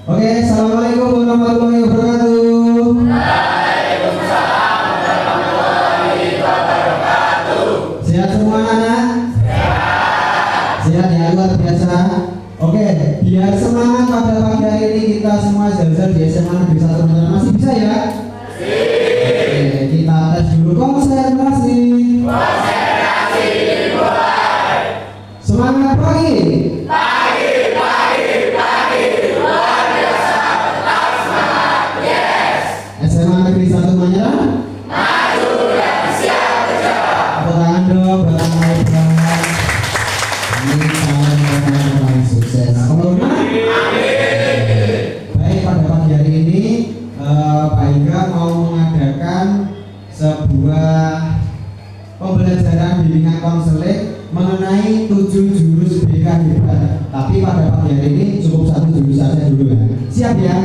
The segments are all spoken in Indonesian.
Oke, assalamualaikum warahmatullahi wabarakatuh. Waalaikumsalam warahmatullahi wabarakatuh. Sehat semua anak? Sehat ya, luar biasa. Oke, biar semangat pada pagi hari ini kita semua jalan-jalan di SMA Negeri 1 Mataram. Masih bisa ya? Oke, kita tes dulu konsentrasi. Konsentrasi dimulai. Semangat pagi. Luar biasa. Tetap semangat. Yes. SMA Negeri 1 Mataram. Maju dan siap kerja. Tepuk tangan dong, barang ini salam sukses. Baik, pada pagi hari ini Pak Ika mau mengadakan sebuah pembelajaran bimbingan konseling mengenai 7 jurus BK hebat. Tapi pada pagi hari ini cukup 1 jurus saja dulu ya. Siap ya?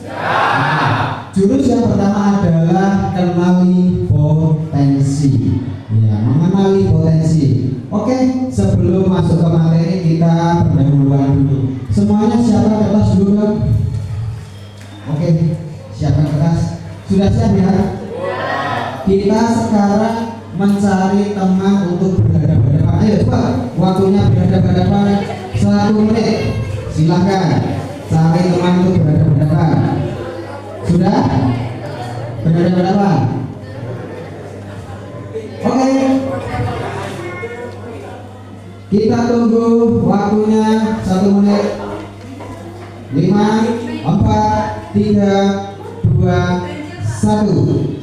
Siap. Jurus yang pertama adalah kenali potensi. Ya, mengenali potensi. Oke, sebelum masuk ke materi kita pendahuluan dulu. Semuanya siapkan kertas dulu kan? Oke, siapkan kertas. Sudah siap ya? Kita sekarang mencari teman untuk berhadapan-hadapan. Ayo coba, waktunya berhadapan-hadapan 1 menit. Silakan cari teman untuk berhadapan-hadapan. Sudah? Berhadapan-hadapan. Oke. Kita tunggu waktunya 1 menit. 5, 4, 3, 2, 1.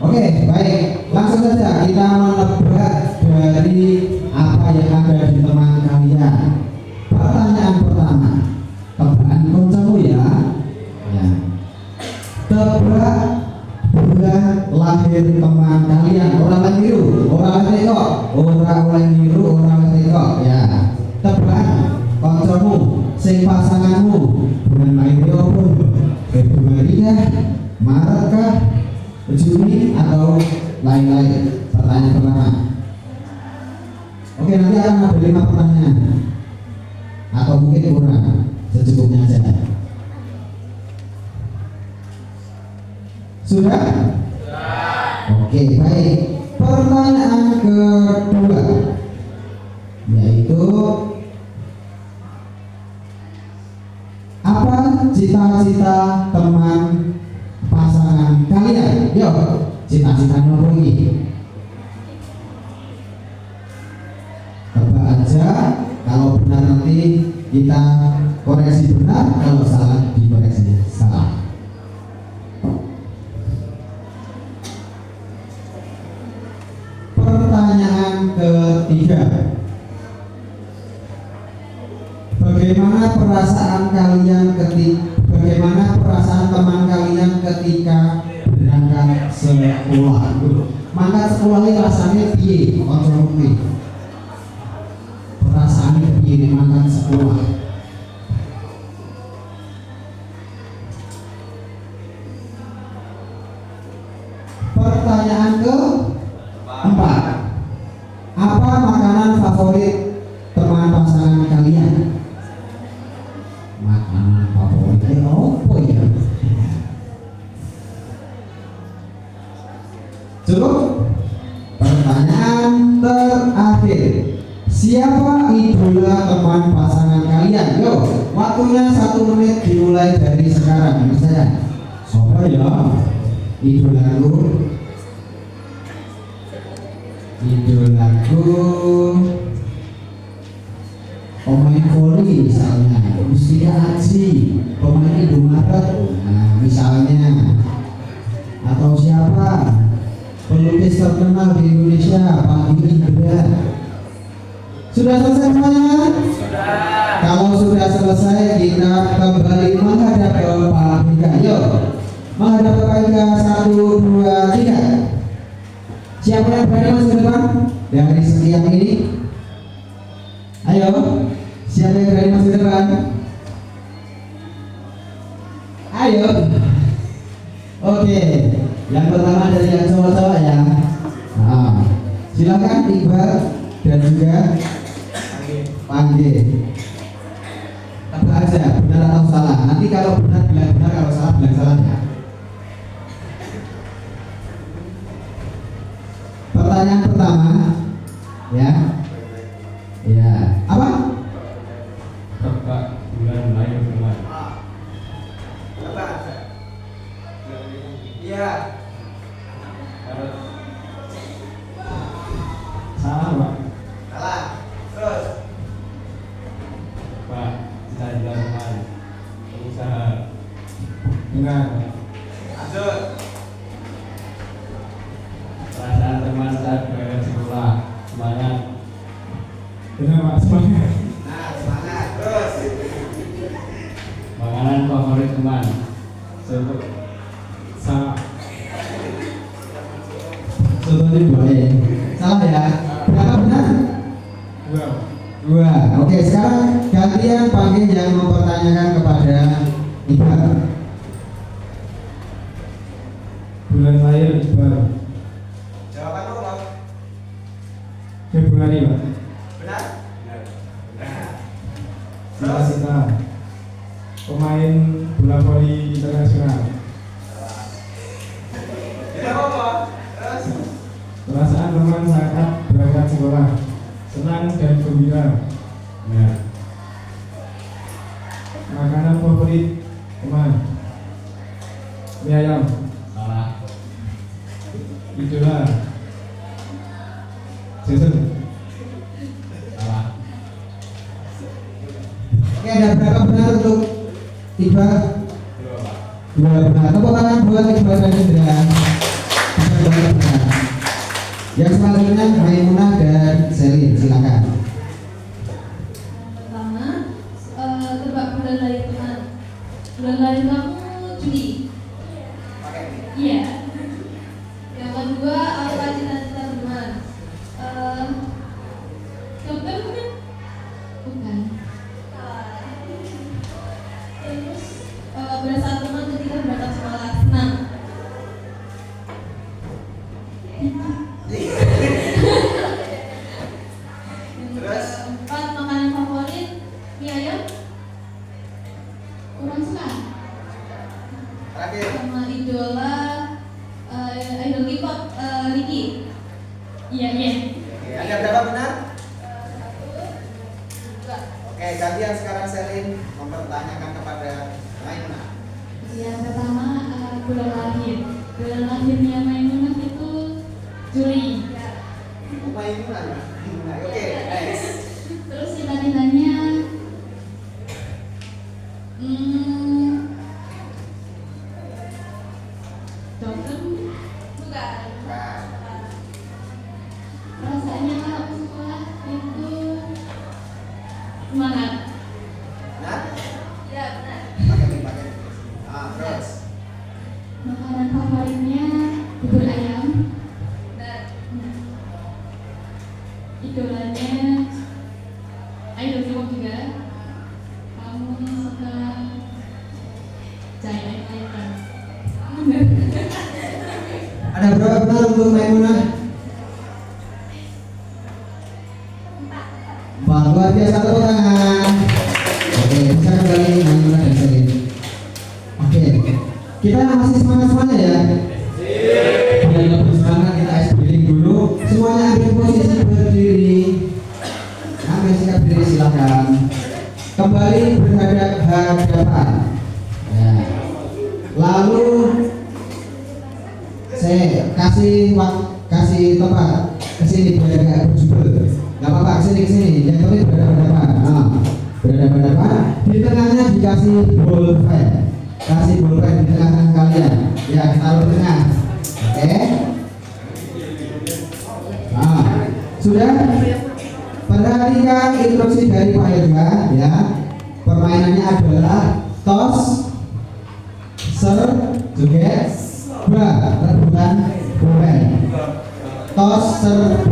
Oke, baik. Langsung saja kita menebak dari apa yang ada di teman kalian. Pertanyaan pertama, tebakan koncomu ya. Tebak bulan lahir teman kalian. Orang lahiru, orang teko, orang lahiru, orang teko ya. Tebak koncomu, sing pasanganmu bulan lahir apa? Februari kah? Maret kah? Juni atau lain-lain? Pertanyaan pertama. Oke, nanti akan ada 5 pertanyaan atau mungkin kurang, secukupnya saja. Sudah? Oke, baik. Pertanyaan kedua yaitu apa cita-cita teman pasangan kalian? Yuk, cita-citanya apa ini? Tebak aja. Kalau benar nanti kita koreksi benar, kalau salah dikoreksi salah. Pertanyaan ketiga, bagaimana perasaan teman kalian ketika berangkat sekolah? Mangkat sekolah ini rasanya piye? Kontrol perasaannya piye mangkat sekolah? Pertanyaan keempat, apa makanan favorit teman pasangan kalian? Makanan favoritnya apa ya? Cukup? Pertanyaan terakhir, siapa idola teman pasangan kalian? Yo, waktunya 1 menit dimulai dari sekarang. Misalnya, siapa ya idolaku? Pemain voli misalnya, Mustika Aji, pemain Indomaret, nah misalnya. Atau siapa pelukis terkenal di Indonesia, Pak Indra. Sudah selesai semuanya? Sudah. Kalau sudah selesai, kita kembali menghadap ke Pak Ika. Yuk, menghadap ke Pak Ika. 1, 2, 3. Siapa yang berani masuk ke depan dari sekian ini? Ayo, siapa yang berani masuk ke depan? Ayo. Oke, yang pertama dari yang cowok-cowok ya. Nah, silakan Iqbal dan juga Panggil. Tebak aja, benar atau salah. Nanti kalau benar bilang benar, kalau salah bilang salah ya. Pertanyaan pertama, ya, ya, apa? Tebak bulan lahir teman. Apa? Iya. Salah Pak. Salah. Terus. Pak, cita-cita teman. Usaha. Benar. Lanjut. Perasaan teman saat berangkat sekolah. Semangat. Benar Pak, semangat. Nah, semangat. Terus. Makanan favorit teman. Soto. Salah. Soto ini boleh. Salah ya. Berapa benar? Dua. Dua. Oke, sekarang gantian panggil yang mempertanyakan kepada Iqbal. Bulan lahir Iqbal. Jawaban apa? Februari Pak. Benar? Cita-cita pemain bola voli internasional. Tidak apa? Terus. Perasaan teman saat berangkat sekolah. Senang dan gembira. Benar. Makanan favorit teman. Mie ayam. Salah. Idola. Jason. Salah. Oke, ada berapa benar untuk Iqbal? Dua Pak. Dua benar. Tepuk tangan buat Iqbal dan Indra. Dua benar. Yang selanjutnya Maimunah dan Selin, silakan. Pertama, tebak bulan lahir teman. Bulan lahir kamu Juli. Iya. Yang kedua, apa cita-cita teman? Dokter bukan? Bukan. Terus perasaan teman ketika berangkat sekolah. Senang. Terus? Keempat, makanan favorit mie ayam. Kurang suka. Terakhir. Sama idola idol K-pop Ricky. Iya. Oke, ada berapa benar? Dua. Oke, gantian sekarang Selin mempertanyakan kepada Maimunah. Yang pertama bulan lahir. Bulan lahirnya Maimunah itu Juli. Maimunah ya? Oke, next. Terus cita-citanya dokter bukan. Nah, Perasaannya kalau ke sekolah itu semangat. benar? Ya benar. Pakai. Terus. Makanan favoritnya bubur ayam. Benar. Idolanya idol K-pop juga. Kamu suka Giant Titan. Ada berapa benar untuk Maimunah? Empat. Luar biasa, tepuk tangan. Oke, bisa kembali Maimunah dan Selin. Oke, kita masih semangat ya. Biar lebih semangat kita ice breathing dulu. Semuanya ambil posisi berdiri. Ambil sikap berdiri silakan. Kembali berhadapan. Ya. Lalu saya kasih tempat kesini biar agak berjubel. Gak apa-apa, kesini. Yang penting berhadapan. Berhadapan. Di tengahnya dikasih ball pen. Kasih ball pen di tengah kalian. Ya, taruh tengah. Oke. Sudah. Perhatikan instruksi dari Pak Yoga. Ya. Permainannya adalah toss, serve, joget, rebutan bola. Toss, serve,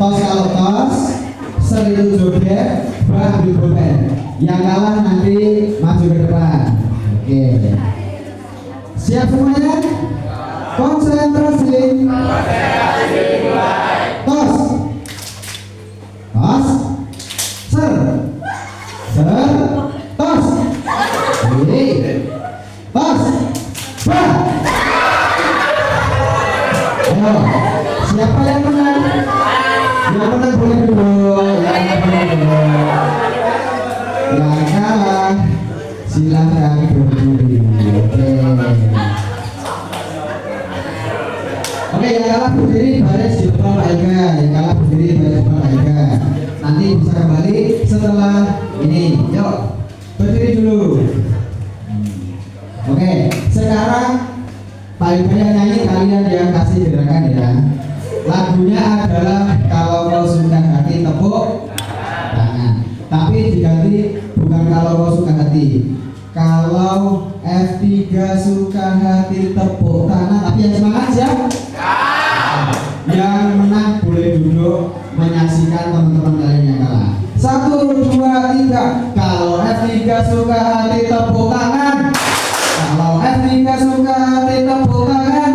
toss kalau toss, serve itu joget, ambil bola. Yang kalah nanti maju ke depan. Oke. Siap semuanya? Konsentrasi. Toss, toss, serve, toss. Silakan berdiri. Oke, yang kalah berdiri baris di depan Pak Ega. Yang kalah berdiri baris di depan Pak Ega. Nanti bisa kembali setelah ini. Yuk, berdiri dulu. Oke, sekarang paling banyak nyanyi kalian yang kasih gerakan ya. Lagunya adalah kalau kau suka hati tepuk tangan. Tapi diganti bukan kalau kau suka hati. Kalau F3 suka hati tepuk tangan. Tapi yang semangat siap? Yang menang boleh duduk menyaksikan teman-teman kalian yang kalah. 1, 2, 3. Kalau F3 suka hati tepuk tangan. Kalau F3 suka hati tepuk tangan.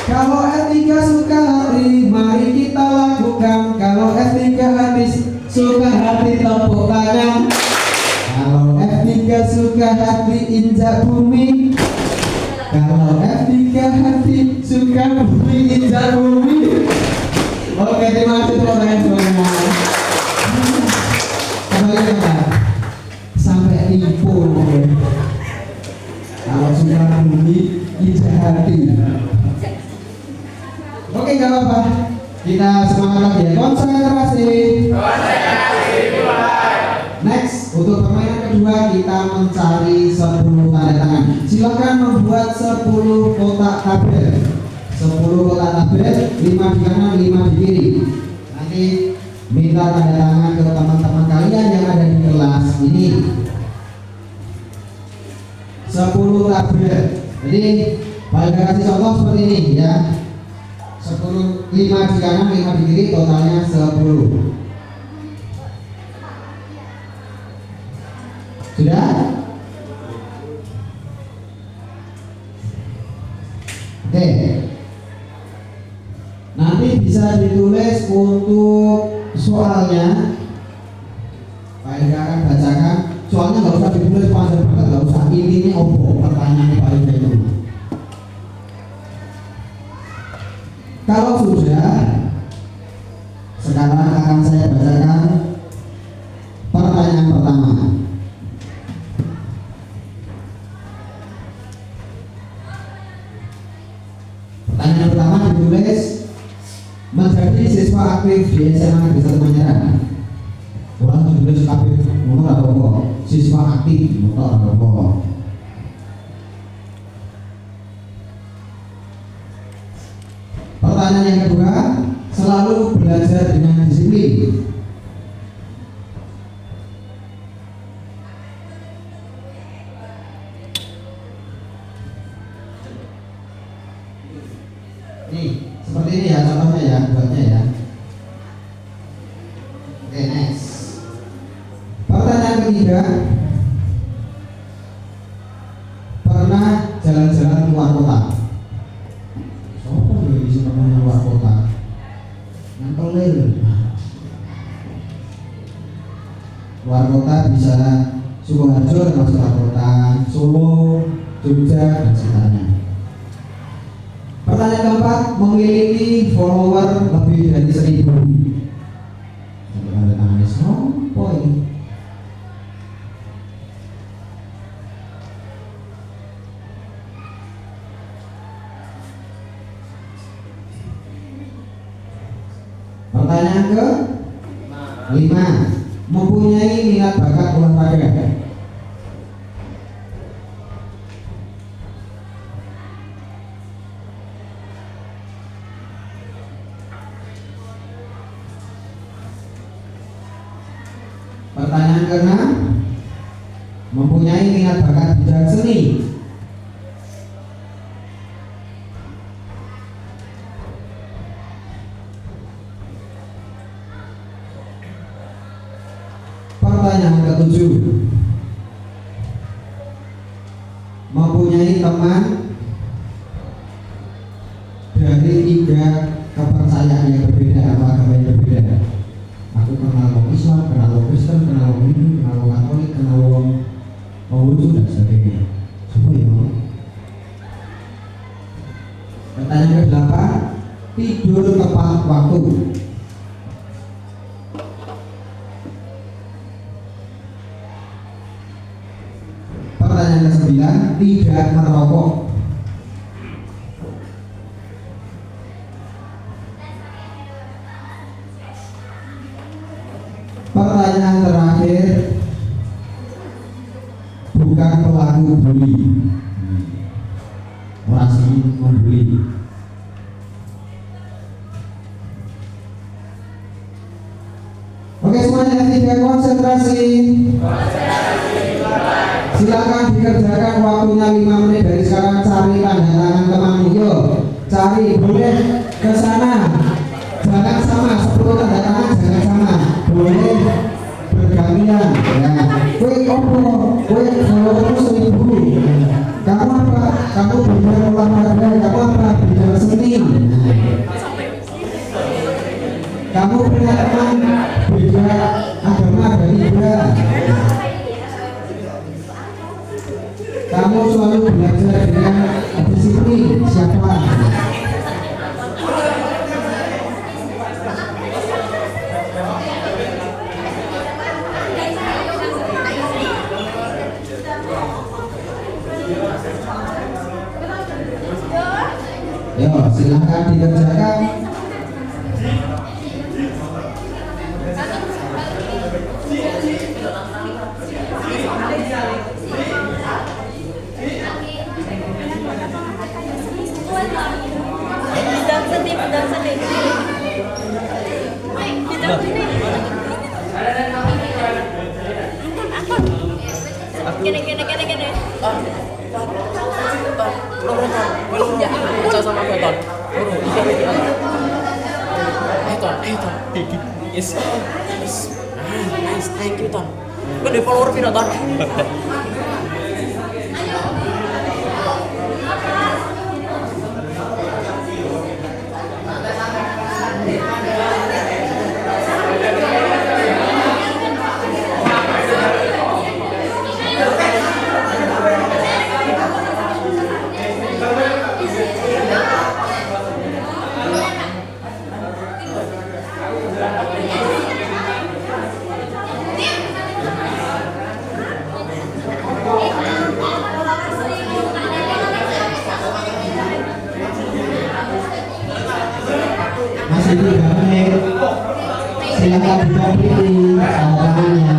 Kalau F3 suka hati, mari kita lakukan. Kalau F3 hati suka hati tepuk tangan. Kalau F3 suka hati injak bumi. Kalau F3 hati suka bumi injak bumi. Oke, terima kasih teman-teman semuanya. Kembali ya, sampai info. Kalau suka bumi injak hati. Oke, gak apa-apa. Kita semangat lagi ya. Konsentrasi. Next, untuk permainan kedua kita mencari 10 tanda tangan. Silakan membuat 10 kotak tabel. 10 kotak tabel, 5 di kanan, 5 di kiri. Nanti minta tanda tangan ke teman-teman kalian yang ada di kelas ini. 10 tabel. Jadi, balik kasih contoh seperti ini ya. 10, 5 di kanan, 5 di kiri, totalnya 10. Sudah? Oke. Nanti bisa ditulis untuk soalnya. Pak Ega akan bacakan. Soalnya nggak usah ditulis panjang banget, nggak usah. Intinya opo pertanyaannya Pak Ega itu. Kalau sudah, sekarang akan saya bacakan pertanyaan pertama. Pertanyaan pertama ditulis menjadi siswa aktif di SMA Negeri 1 Manyara. Orang ditulis aktif motor atau apa? Siswa aktif motor atau apa? Pertanyaan yang kedua, selalu belajar dengan disiplin. Nih, seperti ini ya contohnya ya, buatnya ya. Oke, next. Pertanyaan ketiga, pernah jalan-jalan keluar kota? Sopo yang bisa pernah keluar kota? Ngantelir. Keluar kota bisa Sukoharjo termasuk keluar kota, Solo, Jogja dan sekitarnya. Pertanyaan keempat, memiliki follower lebih dari 1000. Tanda tangan sopo ini? Pertanyaan ke 5, mempunyai minat bakat olahraga. Pertanyaan ke-6, mempunyai minat bakat bidang seni. Pertanyaan ke-7, mempunyai teman dari 3 kepercayaan yang berbeda atau agama yang berbeda. Aku kenal orang Islam, kenal orang Kristen, kenal orang Hindu, kenal orang Katolik, kenal orang Konghucu dan sebagainya. Semua ya. Pertanyaan ke-8, tidur tepat waktu. Pertanyaan ke-9, tidak merokok. Pertanyaan terakhir, bukan pelaku bully. Orang sini membuli. Oke semuanya, tiga konsentrasi. Silakan dikerjakan, waktunya 5 menit dari sekarang. Cari tanda tangan temanmu, yuk cari, boleh ke sana. Jangan sama, 10 tanda tangan jangan sama. Boleh bergantian. Ya. Kue opo, kue kalau 1000. Kamu apa? Kamu belajar olahraga, kamu apa? Belajar seni. Kamu punya teman beda agama dari Buddha. Kamu selalu belajar dengan disiplin. Siapa? Yo, silahkan dikerjakan. Yes. Nice, thank you, Ton. Gue di follower piro, Ton? Masih 3 menit. Silakan diberi tangannya.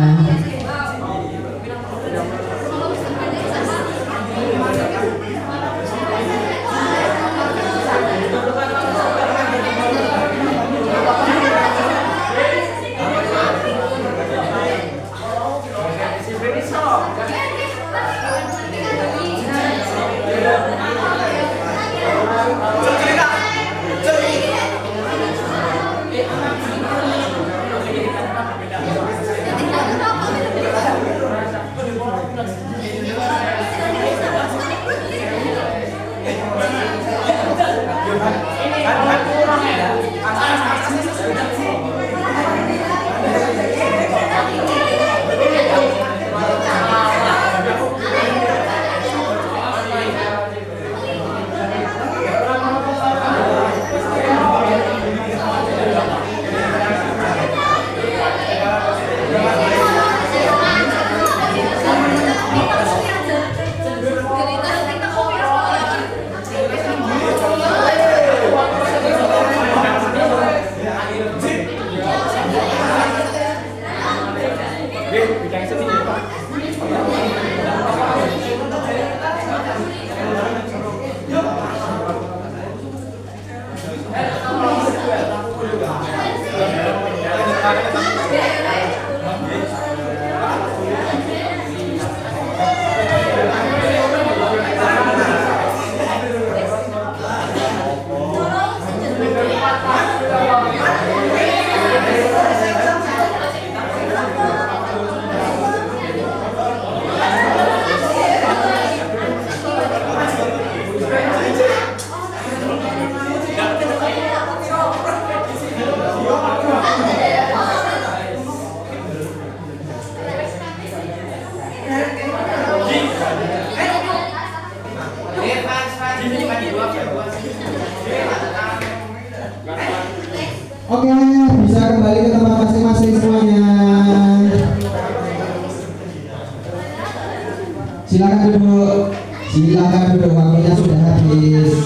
Silakan duduk. Silakan duduk, waktunya sudah habis.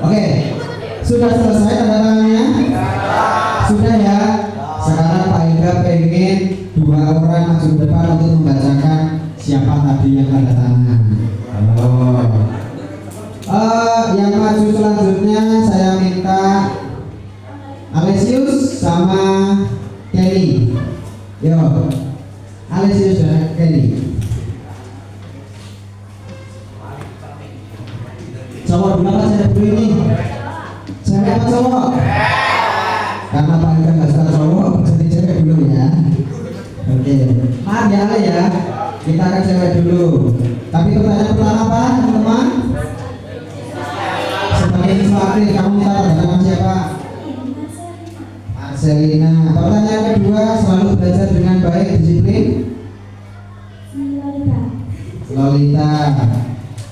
Oke, sudah selesai tanda tangannya? Sudah ya. Sekarang Pak Hendra pengen 2 orang maju ke depan untuk membacakan siapa tadi yang tanda tangan. Yang maju selanjutnya saya minta Alesius sama Kelly. Yo, Alesius dan Kelly. Cowok dulu apa cewek dulu ini? Cewek apa cowok? Karena Pak Hendra nggak suka cowok, jadi cewek dulu ya. Oke, maaf ya Ale ya. Kita akan cewek dulu. Tapi pertanyaan pertama apa, teman-teman? Sebagai pelatih, kamu minta tanda tangan siapa? Marcelina. Pertanyaan kedua, selalu belajar dengan baik, disiplin? Lolita.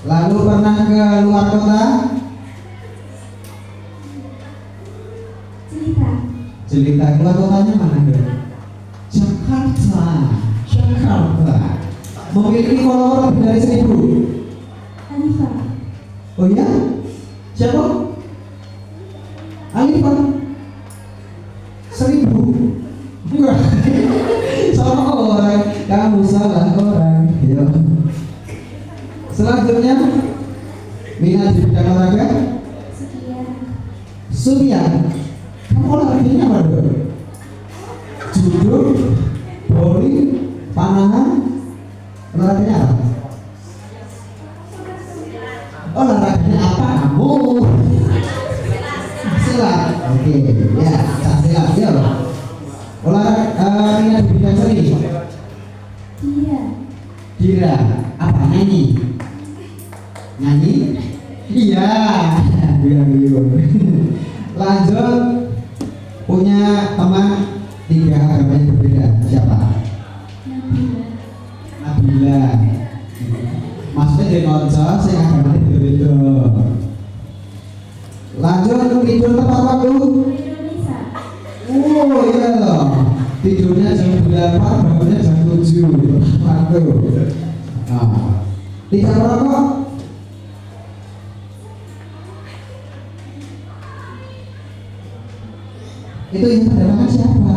Lalu pernah ke luar kota? Jelita. Keluar kotanya mana deh? Jakarta. Memiliki follower lebih dari 1000. Alifa. Oh ya? Siapa? Alifa. 1000. Enggak. Salah orang. Kamu salah orang. Yo. Selanjutnya, minat di bidang olahraga? Sekian. Kamu olahraganya apa dong? Judo, bowling, panahan, olahraganya apa? Olahraganya apa kamu? Silat. Oke, ya, silat ya. Olahraga minat di bidang seni? Kira apa? Nyanyi? Nyanyi? Iya. Lanjut, punya teman 3 agama yang berbeda. Siapa? Nabila. Maksudnya dia ngocok, saya agamanya berbeda. Lanjut, tidur tepat waktu? Oh iya loh. Tidurnya jam 8, bangunnya jam 7. Waktu. Nah, tidak merokok? Itu yang tanda tangan siapa?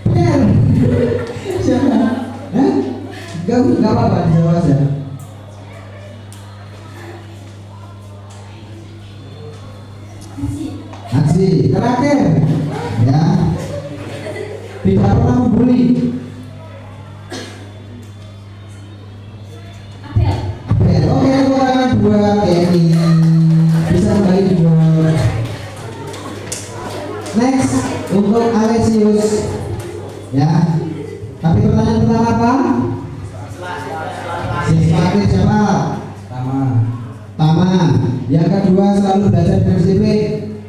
Per. Siapa? Hah? Gak apa-apa, jawab aja. Haji, terakhir ya. Tidak pernah membuli. Apel. Oke, tangan 2 Kenny. Bisa kembali dulu. Next untuk Alesius ya. Tapi pertanyaan pertama apa? Siswa siapa? Tama. Yang kedua selalu belajar dengan disiplin.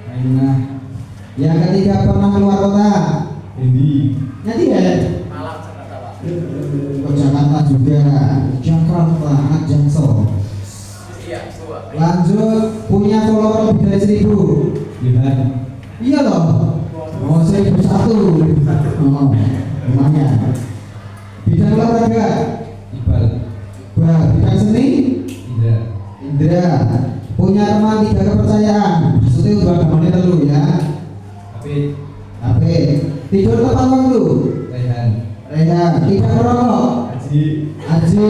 Yang ketiga pernah keluar kota. Nanti ya. Ke Jakarta juga. Jakarta, anak Jaksel. Lanjut, punya follower lebih dari 1000. Iya loh. Oh, 1001. Oh, lumayan. Bidang olahraga? Bidang seni? Indra. Punya teman 3 kepercayaan. Maksudnya udah gampangnya dulu ya. Tapi tidur tepat waktu? Rehan. Tidak merokok? Haji.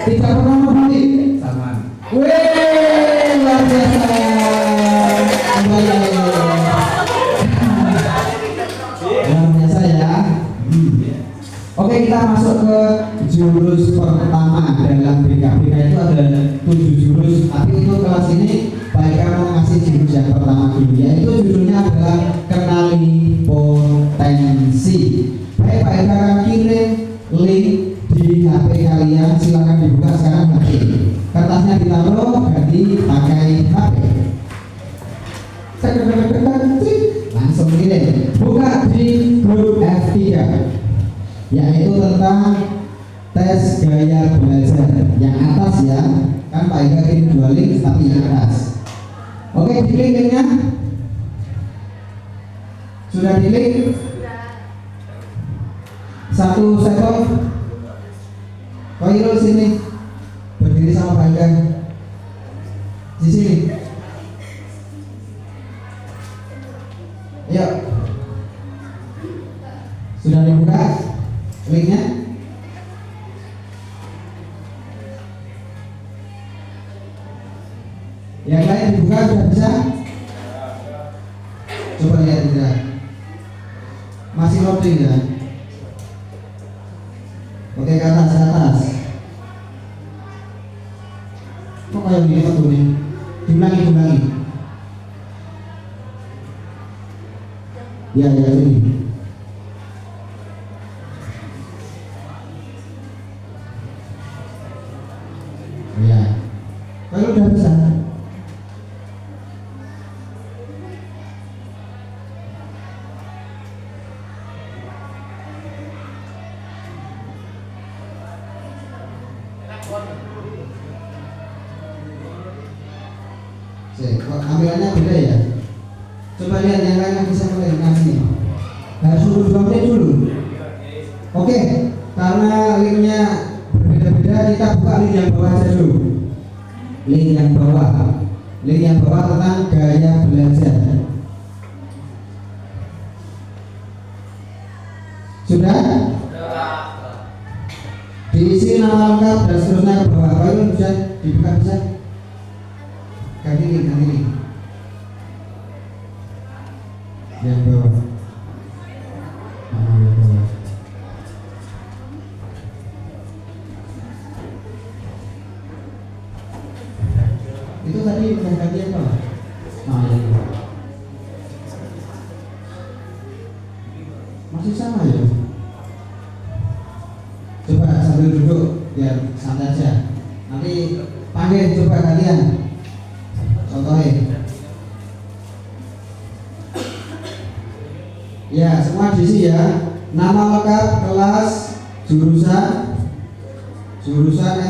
Tidak pernah membuli? Wih, luar biasa. Luar biasa ya. Oke, kita masuk ke jurus pertama dalam BKBK itu ada 7 jurus. Tapi untuk kelas ini baik kamu ngasih jurus yang pertama dulu, yaitu judulnya adalah kenali potensi. Baik, Pak Eka akan kirim link di HP kalian, silahkan dibuka sekarang HP. Kertasnya ditaruh, ganti pakai HP. Langsung kirim. Buka di grup F3, yaitu tentang tes gaya belajar. Yang atas ya, kan Pak Eka kirim 2 link, tapi yang atas. Oke, diklik linknya. Sudah diklik? Satu sekon. Koirul sini. Berdiri sama Pak Ika. Di sini. Yuk. Sudah dibuka linknya? Yang lain dibuka sudah bisa? Coba lihat tidak? Masih loading ya? Oke, ke atas, ke atas. Kok kayak gini waktu ini? Diulangi, diulangi. Ya, ya, ini. Ya, kalau udah bisa. Kok ambilannya beda ya? Coba lihat yang lain yang bisa mulai ngasih. Harus nunggu 2 menit dulu. Oke, karena linknya berbeda-beda, kita buka link yang bawah aja dulu. Link yang bawah. Link yang bawah tentang gaya belajar. Sudah? Diisi nama lengkap dan seterusnya ke bawah. Kalau bisa dibuka bisa. Ganti link, ganti link. Yang bawah. Yang bawah. Itu tadi udah ganti apa? Nah, ini. Masih sama ya? Coba sambil duduk biar santai aja. Nanti panggil coba kalian. Contohin. Ya, semua diisi ya. Nama lengkap, kelas, jurusan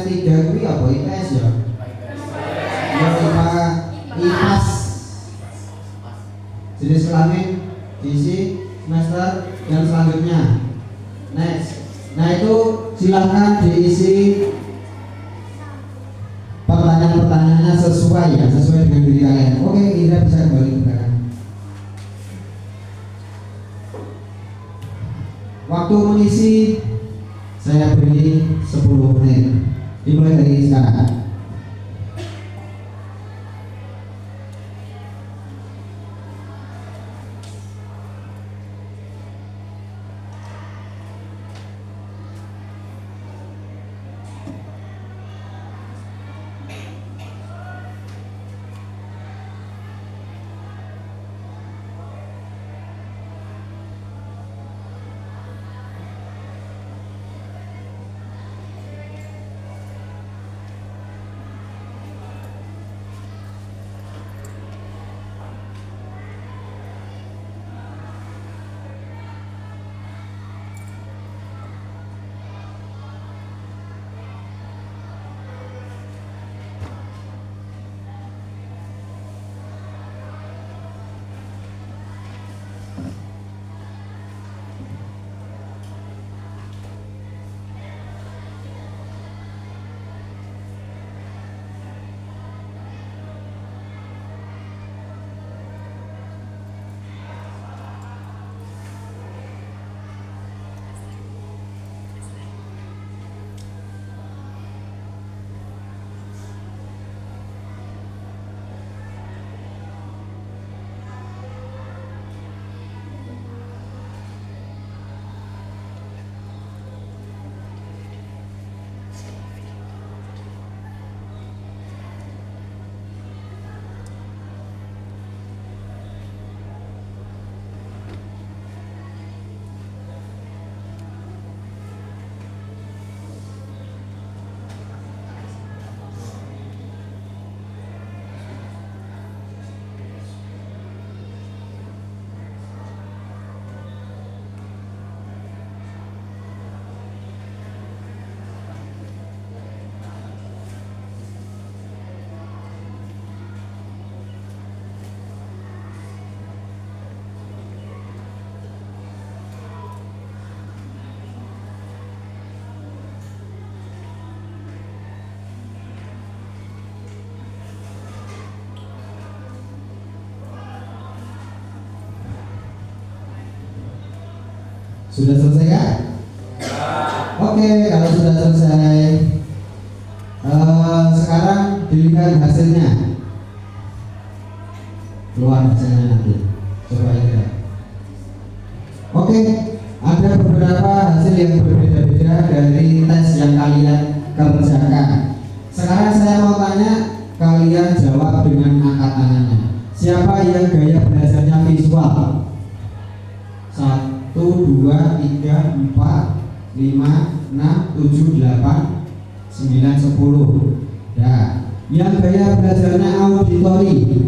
S3 kuwi apa IPS ya? IPAS. Jenis kelamin diisi, semester dan selanjutnya. Next. Nah, itu silahkan diisi pertanyaan-pertanyaannya sesuai ya, sesuai dengan diri kalian. Oke, Indra bisa kembali ke belakang. Waktu mengisi saya beri 10 menit. Dimulai dari sekarang. Sudah selesai kan? Oke, kalau sudah selesai, sekarang dilihat hasilnya. Keluar hasilnya nanti. Coba lihat. Oke, ada beberapa hasil yang berbeda-beda dari tes yang kalian kerjakan. Sekarang saya mau tanya, kalian jawab dengan angkat tangannya. Siapa yang gaya belajarnya visual? 1, 2, 3, 4, 5, 6, 7, 8, 9, 10. Ya, yang gaya belajarnya auditori.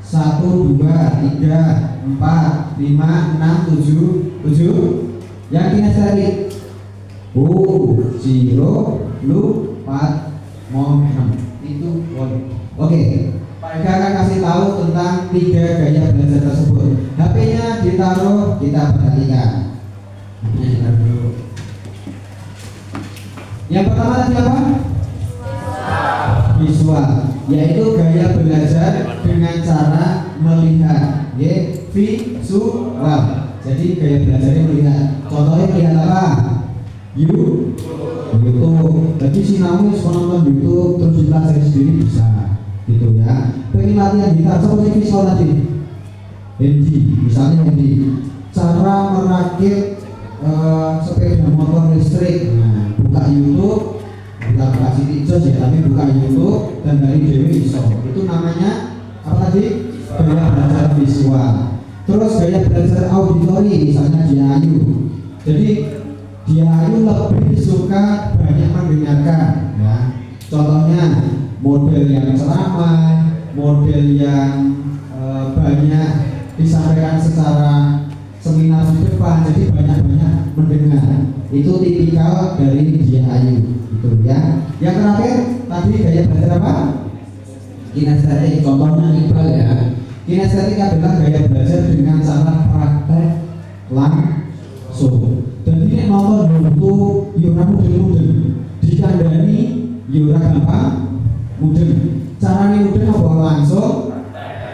1, 2, 3, 4, 5, 6, 7. Yang kinestetik. 0, lu, 4, mau 6. Itu boleh. Oke, Pak Ega akan kasih tahu tentang 3 gaya belajar tersebut. HP-nya ditaruh, kita perhatikan. Yang pertama tadi apa? Visual, yaitu gaya belajar dengan cara melihat. Visual. Jadi gaya belajarnya melihat. Contohnya melihat apa? YouTube. Jadi sinau nonton YouTube terus dipelajari sendiri bisa, gitu ya. Pengen latihan gitar seperti visual tadi. Misalnya cara merakit sepeda motor listrik. Nah, buka YouTube, buka City Jos ya, tapi buka YouTube dan dari Dewi bisa. Itu namanya apa tadi? Gaya belajar visual. Terus gaya belajar auditori, misalnya Diayu. Jadi Diayu lebih suka banyak mendengarkan, ya. Contohnya model yang ceramah, model yang banyak disampaikan secara seminar di depan, jadi banyak-banyak mendengar. Itu tipikal dari Diayu, gitu ya. Yang terakhir tadi gaya belajar apa? Kinestetik. Contohnya Iqbal ya. Kinestetik adalah gaya belajar dengan cara praktek langsung. Dan ini nonton YouTube, yura mudeng dikandani, yura gampang mudeng. Caranya mudeng apa langsung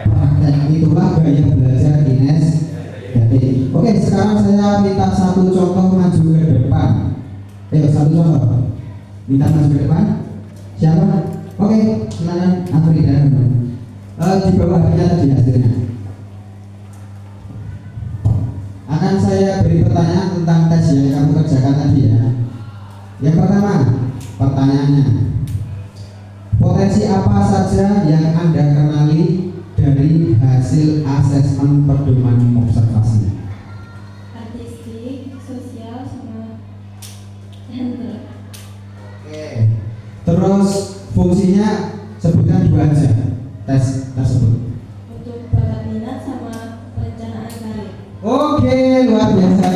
praktek. Itulah gaya belajar kinestetik. Oke, sekarang saya minta satu contoh maju ke depan. Satu contoh. Minta maju ke depan. Siapa? Oke, silakan Afrida. Di bawahnya tadi hasilnya. Akan saya beri pertanyaan tentang tes yang kamu kerjakan tadi ya. Yang pertama, pertanyaannya, potensi apa saja yang Anda kenali dari hasil asesmen pedoman observasi? Artistik, sosial, sama gender. Oke. Terus fungsinya sebutkan 2 aja tes tersebut. Untuk bakat minat sama perencanaan karir. Oke, luar biasa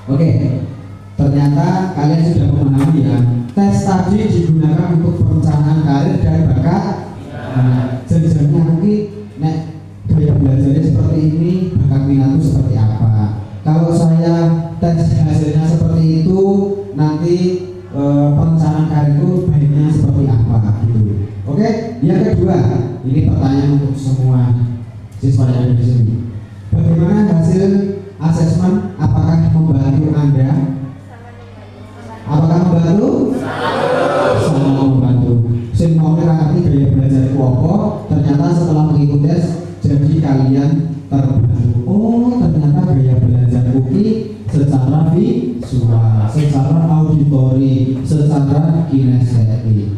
Oke, ternyata kalian sudah memahami ya. Tes tadi digunakan untuk perencanaan karir dan bakat. Jenis-jenisnya nanti nek gaya belajarnya seperti ini, bakat minatku seperti apa. Kalau saya tes hasilnya seperti itu, nanti perencanaan karirku baiknya seperti apa gitu. Oke, yang kedua, ini pertanyaan untuk semua siswa yang ada di sini. Bagaimana hasil asesmen? Apakah membantu Anda? Apakah membantu? Sangat membantu. Saya mau ngerti gaya belajarku apa? Ternyata setelah mengikuti tes, jadi kalian terbantu. Oh, ternyata gaya belajarku ini secara visual, secara auditori, secara kinestetik.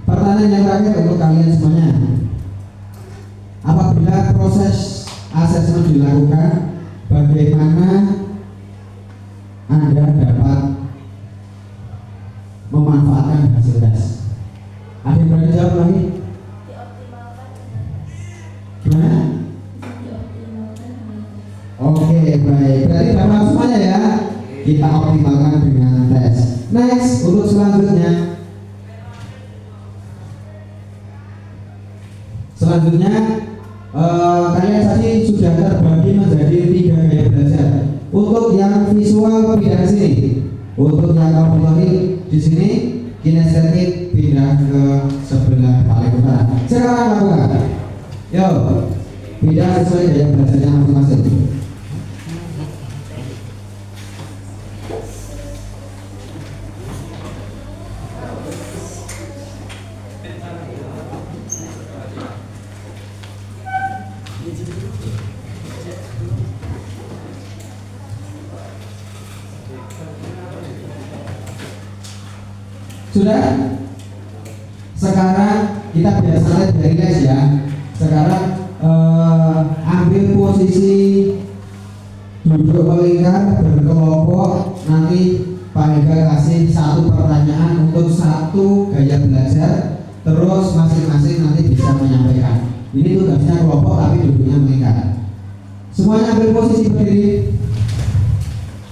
Pertanyaan yang terakhir untuk kalian semuanya. Apabila proses asesmen dilakukan, bagaimana Anda dapat memanfaatkan hasil tes? Ada yang berani jawab lagi? Gimana? Oke, baik. Berarti dapat semuanya ya. Kita optimalkan dengan tes. Next, untuk selanjutnya. Kalian tadi sudah terbagi menjadi 3 gaya belajar. Untuk yang visual pindah sini. Untuk yang auditori di sini, kinestetik pindah ke sebelah paling utara. Sekarang lakukan. Yo, pindah sesuai gaya belajarnya masing-masing. Sudah? Sekarang kita biasa dari les ya. Sekarang ambil posisi duduk melingkar berkelompok. Nanti Pak Ega kasih satu pertanyaan untuk satu gaya belajar. Terus masing-masing nanti bisa menyampaikan. Ini tugasnya kelompok tapi duduknya melingkar. Semuanya ambil posisi berdiri.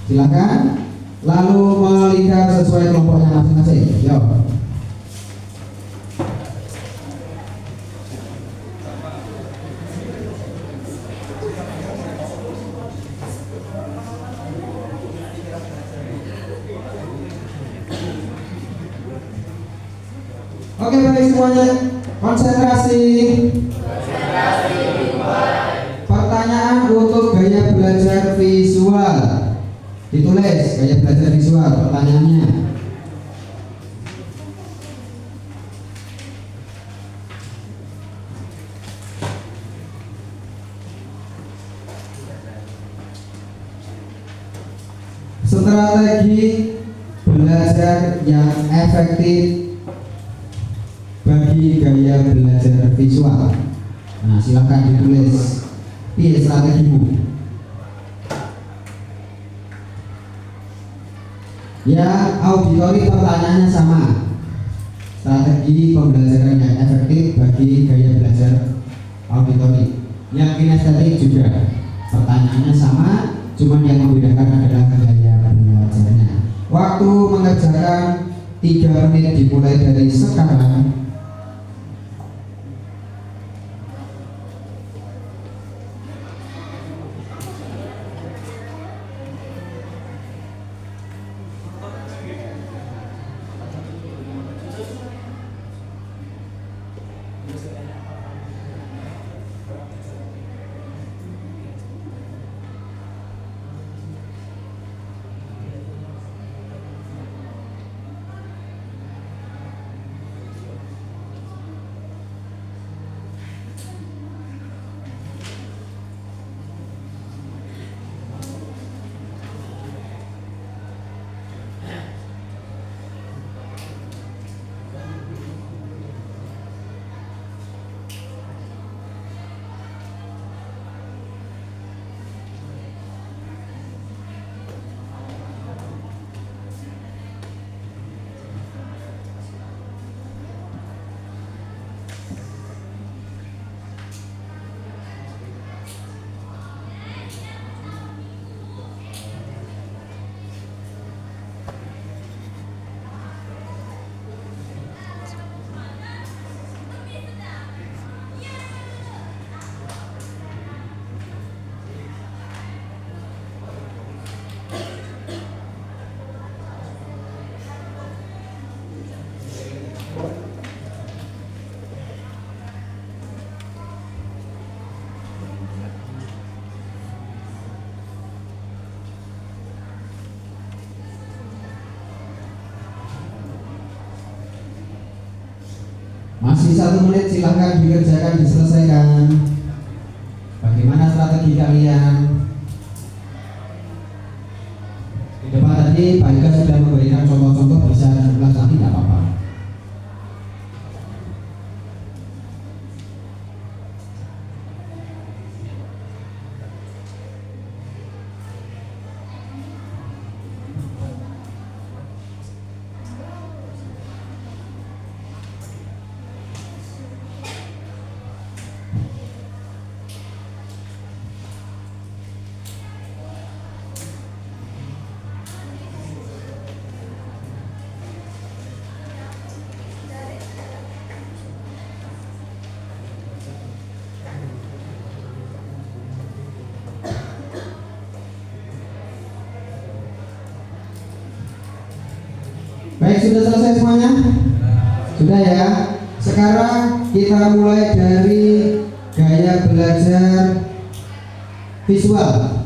Silakan. Lalu melingkar sesuai kelompoknya masing-masing. Yo. Oke, baik semuanya. Konsentrasi. Pertanyaan untuk gaya belajar visual. Ditulis gaya belajar visual pertanyaannya. Strategi belajar yang efektif bagi gaya belajar visual. Nah, silakan ditulis. Pilih strategimu. Ya, auditori pertanyaannya sama. Strategi pembelajaran yang efektif bagi gaya belajar auditori. Yang kinestetik juga. Pertanyaannya sama, cuma yang membedakan adalah gaya belajarnya. Waktu mengerjakan 3 menit dimulai dari sekarang. Masih 1 menit, silahkan dikerjakan, diselesaikan. Bagaimana strategi kalian? Di depan tadi Pak Ika sudah memberikan contoh-contoh, bisa diulang lagi tidak apa-apa. Baik, sudah selesai semuanya? Sudah ya. Sekarang kita mulai dari gaya belajar visual.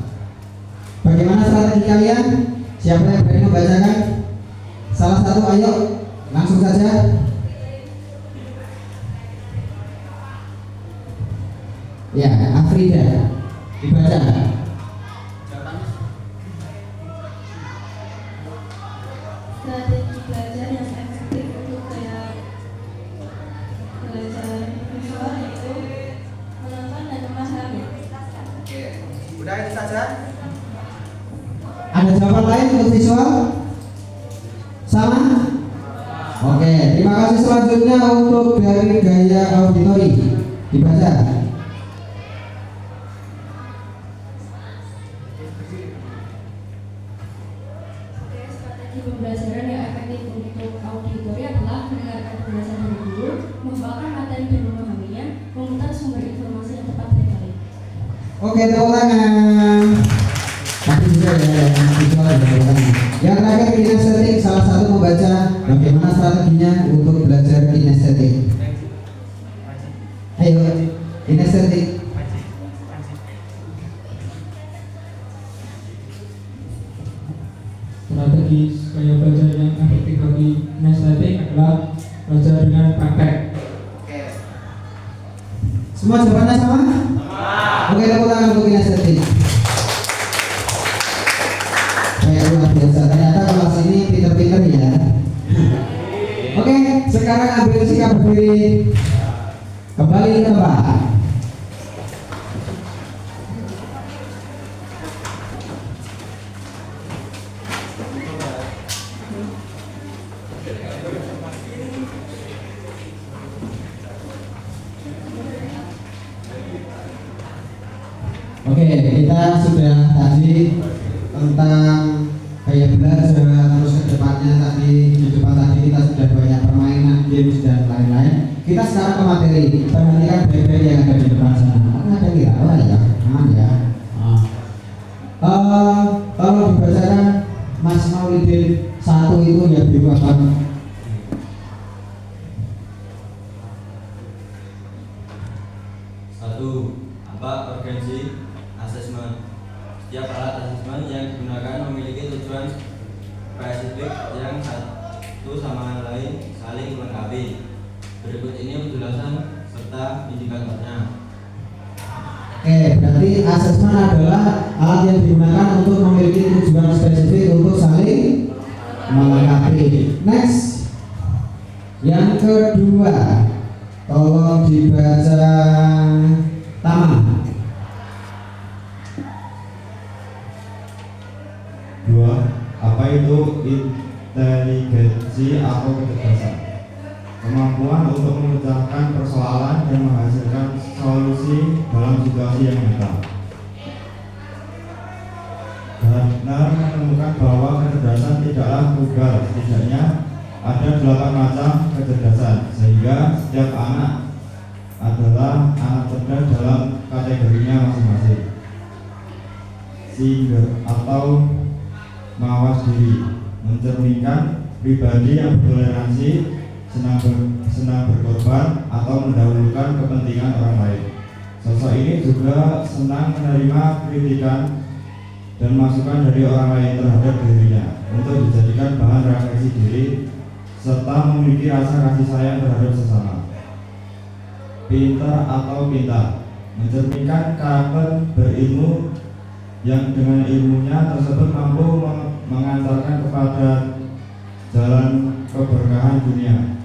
Bagaimana strategi kalian? Siapa yang berani membacakan? Salah satu, ayo langsung saja. Ya, Afrida, dibaca. Strategi belajar yang efektif untuk gaya belajar visual yaitu menonton dan memahami. Oke, udah itu saja. Ada jawaban lain untuk visual? Sama? Oke, terima kasih. Selanjutnya untuk dari gaya auditori, dibaca. Strategi pembelajaran yang efektif untuk auditori adalah mendengarkan penjelasan dari guru, menghafalkan materi dan memahaminya, memutar sumber informasi yang tepat dari kali. Oke, tepuk tangan. Tapi juga ya, yang visual ya, tepuk tangan. Yang terakhir kinestetik, salah satu membaca bagaimana strateginya untuk belajar kinestetik. Ayo, kinestetik. Strategi gaya belajar yang efektif bagi kinestetik adalah belajar dengan praktek. Semua jawabannya sama? Oke, tepuk tangan untuk kinestetik. Kayak luar biasa, ternyata kelas ini pinter-pinter ya. Oke, sekarang ambil sikap berdiri. Kembali ke tempat. Oke, kita sudah tadi tentang gaya belajar, terus ke depannya tadi, di depan tadi kita sudah banyak permainan, games dan lain-lain. Kita sekarang ke materi. Perhatikan baik-baik yang ada di depan sana. Ada kira ya, aman ya. Tolong dibacakan Mas Maulidin 1 itu ya biru apa? Apa urgensi asesmen? Setiap alat asesmen yang digunakan memiliki tujuan spesifik yang satu sama lain saling melengkapi. Berikut ini penjelasan serta indikatornya. Oke, berarti asesmen adalah alat yang digunakan untuk memiliki tujuan spesifik untuk saling melengkapi. Next, yang kedua, tolong dibaca Tama. 2. Apa itu inteligensi atau kecerdasan? Kemampuan untuk memecahkan persoalan dan menghasilkan solusi dalam situasi yang nyata. Gardner menemukan bahwa kecerdasan tidaklah tunggal, setidaknya ada 8 macam kecerdasan, sehingga setiap anak adalah anak cerdas dalam kategorinya masing-masing. Singer atau mawas diri mencerminkan pribadi yang bertoleransi, senang berkorban atau mendahulukan kepentingan orang lain. Sosok ini juga senang menerima kritikan dan masukan dari orang lain terhadap dirinya untuk dijadikan bahan refleksi diri serta memiliki rasa kasih sayang terhadap sesama. Pintar atau pintar mencerminkan karakter berilmu yang dengan ilmunya tersebut mampu mengantarkan kepada jalan keberkahan dunia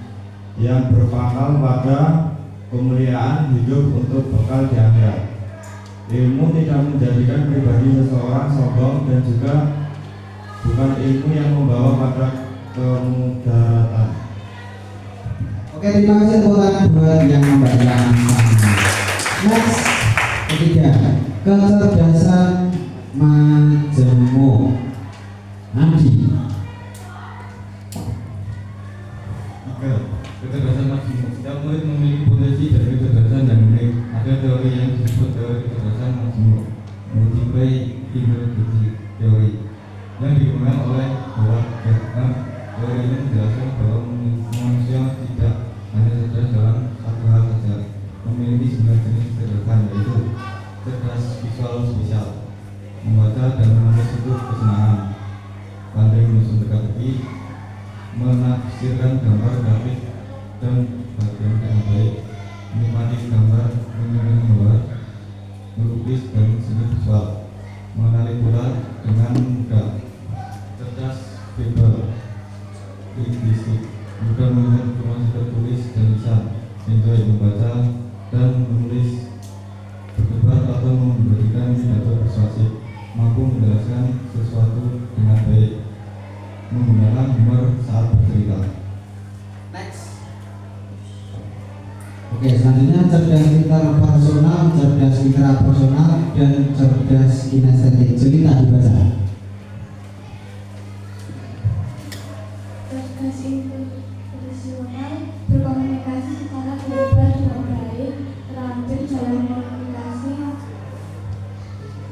yang berpangkal pada kemuliaan hidup untuk bekal di akhirat. Ilmu tidak menjadikan pribadi seseorang sombong dan juga bukan ilmu yang membawa pada kemudaratan. Oke, terima kasih tepuk tangan buat yang membacakan. Next, ketiga, kecerdasan majemuk. Andi. Oke, kecerdasan majemuk. Setiap murid memiliki potensi dari kecerdasan yang unik. Ada teori yang disebut teori kecerdasan majemuk, multiple intelligence theory, yang digunakan oleh Howard Gardner. Teori ini menjelaskan bahwa manusia tidak memiliki 9 jenis kecerdasan, yaitu cerdas visual spesial, membaca dan menulis itu kesenangan, pandai menyusun teka-teki, menafsirkan gambar grafik dan bagian dengan baik, menikmati gambar, menyusun gambar, melukis dan seni visual, mengenali bola dengan mudah, cerdas verbal, linguistik, mudah melihat informasi tertulis dan lisan, enjoy membaca dan menulis, berdebat atau memberikan pidato persuasif, mampu menjelaskan sesuatu dengan baik, menggunakan humor saat bercerita. Next. Oke, selanjutnya cerdas interpersonal, cerdas intrapersonal, dan cerdas kinestetik. Cerita dibaca. Cerdas interpersonal berkomunikasi secara verbal dengan baik, terampil dalam komunikasi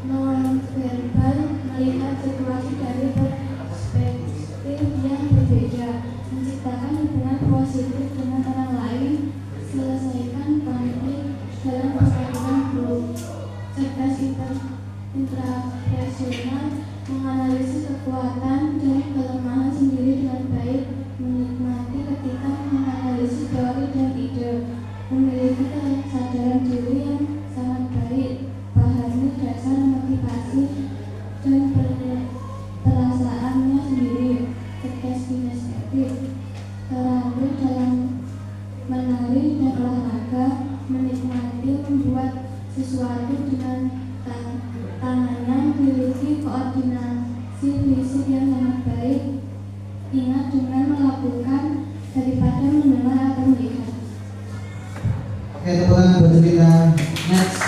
non-verbal, melihat situasi dari perspektif yang berbeda, menciptakan hubungan positif dengan orang lain, selesaikan konflik dalam pertarungan grup. Cerdas intrapersonal menganalisis kekuatan dan kelemahan sendiri dengan baik, menikmati ketika menganalisis teori dan ide, memiliki kesadaran diri yang sangat baik, pahami dasar motivasi dan perasaannya sendiri. Cerdas kinestetik terampil dalam menari dan olahraga, menikmati membuat sesuatu dengan tangannya, memiliki koordinasi fisik yang sangat baik, ingat dengan melakukan daripada mendengar atau melihat. Oke, tepuk tangan buat cerita. Next.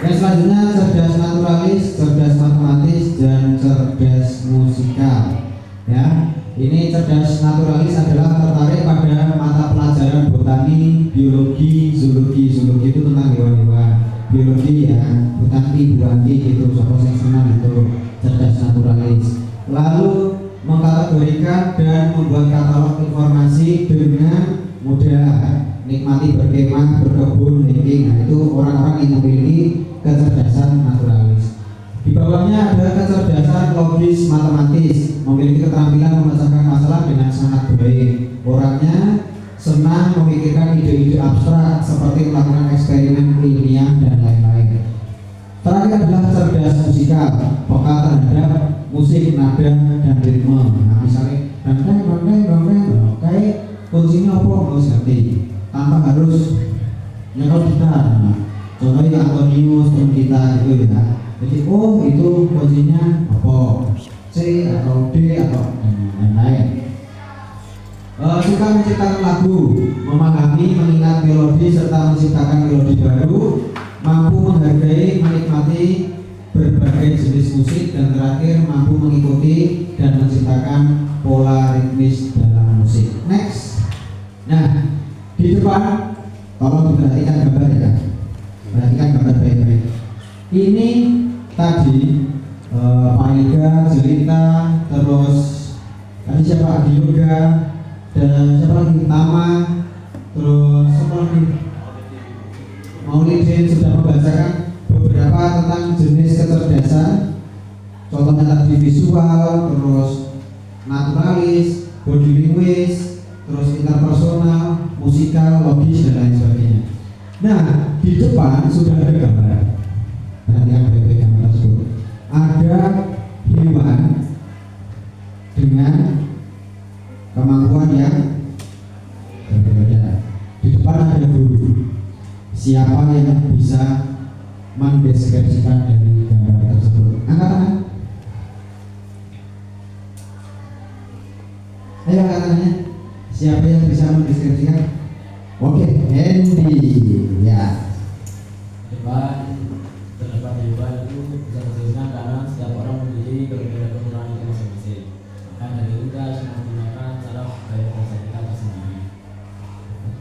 Yang selanjutnya cerdas naturalis, cerdas matematis, dan cerdas musikal. Ya, ini cerdas naturalis adalah tertarik pada mata pelajaran botani, biologi, zoologi. Zoologi itu tentang hewan-hewan. Biologi ya, botani, buanti gitu. Sopo sing senang itu cerdas naturalis. Lalu mengkategorikan dan membuat katalog informasi dengan mudah. Nikmati berkemah, berkebun, hiking. Nah, itu orang-orang yang memiliki kecerdasan naturalis. Di bawahnya ada kecerdasan logis matematis, memiliki keterampilan memecahkan masalah dengan sangat baik. Orangnya senang memikirkan ide-ide abstrak seperti melakukan eksperimen ilmiah dan lain-lain. Terakhir adalah cerdas musikal, peka terhadap musik, nada, dan ritme. Nah, misalnya dongeng, kayak kuncinya apa harus ngerti, tanpa harus nyekel gitar. Nah, contohnya Antonius kita gitu ya. Jadi oh itu kuncinya apa, C atau D atau lain-lain. Suka menciptakan lagu, memahami, mengingat melodi serta menciptakan melodi baru, mampu menghargai, menikmati berbagai jenis musik, dan terakhir mampu mengikuti dan menciptakan pola ritmis dalam musik. Next. Nah, di depan tolong diperhatikan gambar ya. Perhatikan gambar baik-baik. Ini tadi Pak Ilga, Jelita, terus tadi siapa, Adi Yoga, dan siapa lagi, Tama, terus siapa lagi, Maulidin sudah membacakan beberapa tentang jenis kecerdasan. Contohnya tadi visual, terus naturalis, body linguis, terus interpersonal, musikal, logis, dan lain sebagainya. Nah, di depan sudah ada gambar. Perhatikan baik-baik gambar tersebut. Ada hewan dengan kemampuan yang berbeda. Di depan ada guru. Siapa yang bisa mendeskripsikan dari gambar tersebut? Angkat tangan. Ayo angkat tangannya. Siapa yang bisa mendeskripsikan? Oke, Andy. Ya. Depan terdapat hewan itu bisa dijelaskan karena setiap orang memiliki berbeda kekurangan yang masing-masing. Maka dari itu kita harus menggunakan cara gaya bahasa kita tersendiri.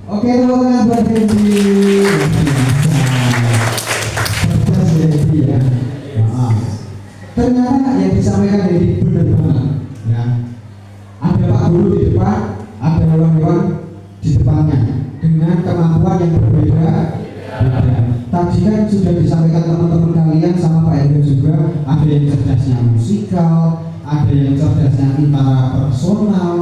Oke, tepuk tangan buat Andy. Cerdas Andy ya. Ternyata yang disampaikan Andy benar banget. Ya. Ada Pak Guru di depan, ada hewan-hewan di depannya dengan kemampuan yang berbeda. Tadi kan sudah disampaikan teman-teman kalian sama Pak Hendra juga, ada yang cerdasnya musikal, ada yang cerdasnya interapersonal,